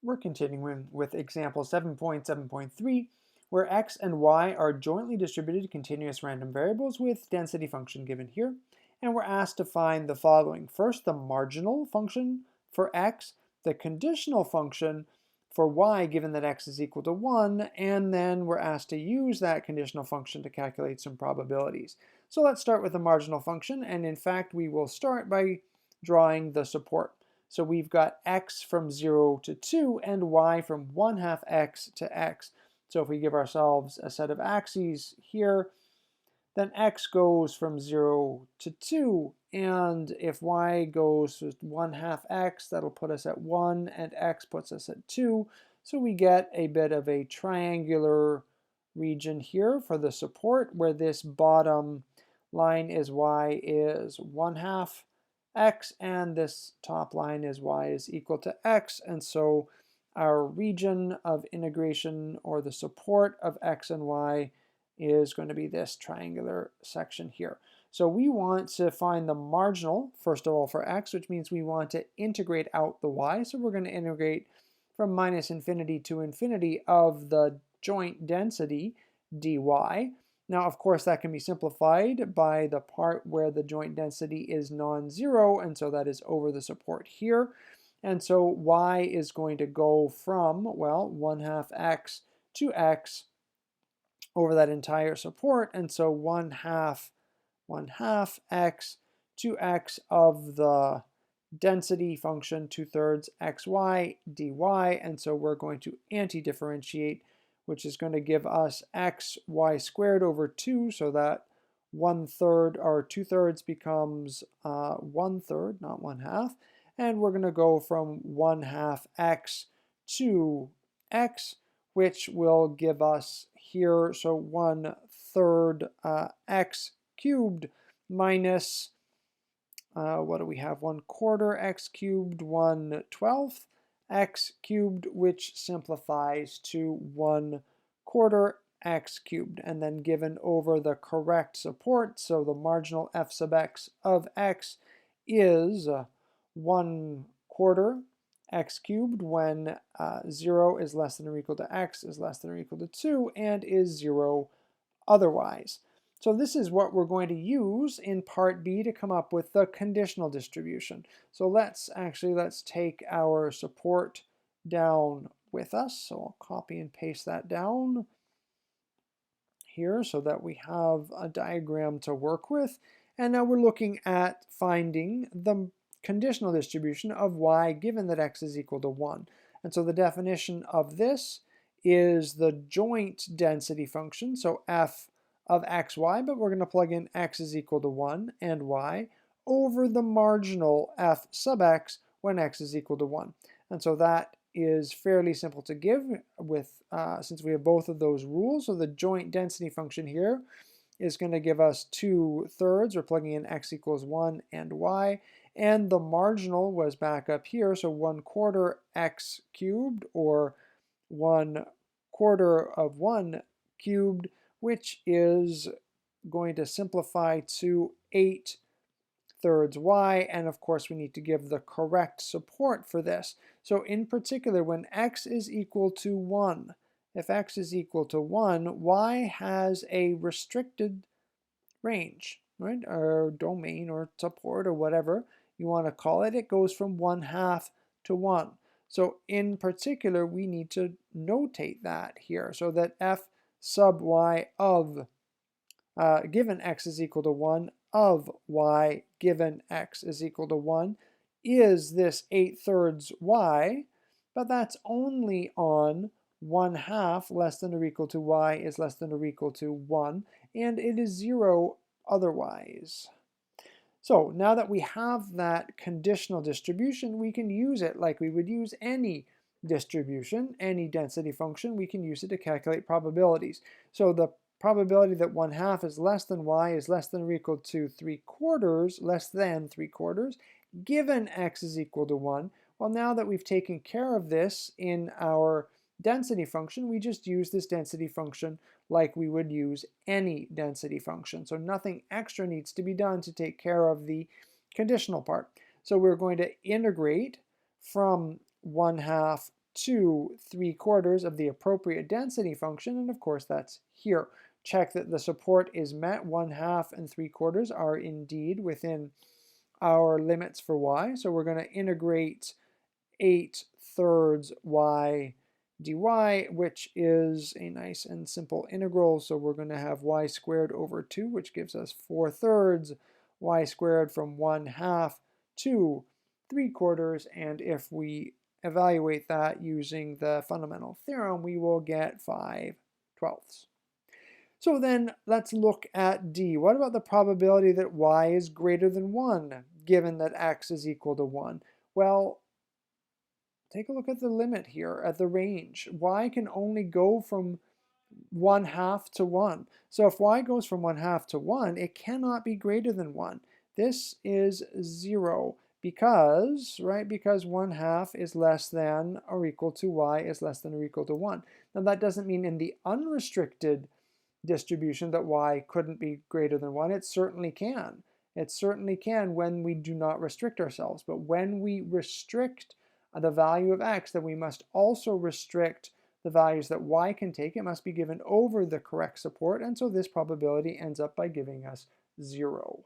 We're continuing with example 7.7.3, where x and y are jointly distributed continuous random variables with density function given here. And we're asked to find the following. First, the marginal function for x, the conditional function for y given that x is equal to 1, and then we're asked to use that conditional function to calculate some probabilities. So let's start with the marginal function, and in fact we will start by drawing the support. So we've got x from 0 to 2 and y from 1/2 x to x. So if we give ourselves a set of axes here, then x goes from 0 to 2. And if y goes to 1/2 x, that'll put us at 1, and x puts us at 2. So we get a bit of a triangular region here for the support, where this bottom line is y is 1/2 x, and this top line is y is equal to x. And so our region of integration, or the support of x and y, is going to be this triangular section here. So we want to find the marginal, first of all, for x, which means we want to integrate out the y. So we're going to integrate from minus infinity to infinity of the joint density dy. Now, of course, that can be simplified by the part where the joint density is non-zero, and so that is over the support here. And so y is going to go from, well, 1/2 x to x over that entire support, and so 1/2 x to x of the density function 2/3 xy dy, and so we're going to anti-differentiate, which is going to give us xy squared over 2, so that 1/3 or 2/3 becomes 1/3, not 1/2, and we're going to go from 1/2 x to x, which will give us here, so 1/3 x cubed minus, what do we have, 1/4 x cubed, 1/12 x cubed, which simplifies to 1/4 x cubed, and then given over the correct support, so the marginal f sub x of x is 1/4 x cubed when 0 is less than or equal to x is less than or equal to 2 and is 0 otherwise. So this is what we're going to use in part B to come up with the conditional distribution. So let's take our support down with us. So I'll copy and paste that down here so that we have a diagram to work with. And now we're looking at finding the conditional distribution of y given that x is equal to 1. And so the definition of this is the joint density function, so f of xy, but we're going to plug in x is equal to 1 and y over the marginal f sub x when x is equal to 1. And so that is fairly simple to give with, since we have both of those rules. So the joint density function here is going to give us 2/3. We're plugging in x equals 1 and y. And the marginal was back up here, so 1/4 x cubed, or 1/4 of 1 cubed, which is going to simplify to 8/3 y, and of course we need to give the correct support for this. So in particular, when x is equal to 1, if x is equal to 1, y has a restricted range, right, or domain, or support, or whatever you want to call it. It goes from 1/2 to 1. So in particular, we need to notate that here, so that f sub y of, given x is equal to 1, of y given x is equal to 1 is this 8/3 y, but that's only on 1/2 less than or equal to y is less than or equal to 1, and it is 0 otherwise. So now that we have that conditional distribution, we can use it like we would use any distribution, any density function. We can use it to calculate probabilities. So the probability that 1/2 is less than y is less than or equal to 3/4, less than 3/4, given x is equal to 1. Well, now that we've taken care of this in our density function, we just use this density function like we would use any density function. So nothing extra needs to be done to take care of the conditional part. So we're going to integrate from 1/2 to 3/4 of the appropriate density function, and of course that's here. Check that the support is met. 1/2 and 3/4 are indeed within our limits for y, so we're going to integrate 8/3 y dy, which is a nice and simple integral, so we're going to have y squared over 2, which gives us 4/3 y squared from 1/2 to 3/4, and if we evaluate that using the fundamental theorem, we will get 5/12. So then let's look at D. What about the probability that y is greater than 1, given that x is equal to 1? Well, take a look at the limit here, at the range. Y can only go from 1/2 to 1. So if y goes from 1/2 to 1, it cannot be greater than 1. This is 0 because, right, because 1/2 is less than or equal to y is less than or equal to 1. Now that doesn't mean in the unrestricted distribution that y couldn't be greater than 1. It certainly can. It certainly can when we do not restrict ourselves. But when we restrict the value of x, then we must also restrict the values that y can take. It must be given over the correct support, and so this probability ends up by giving us 0.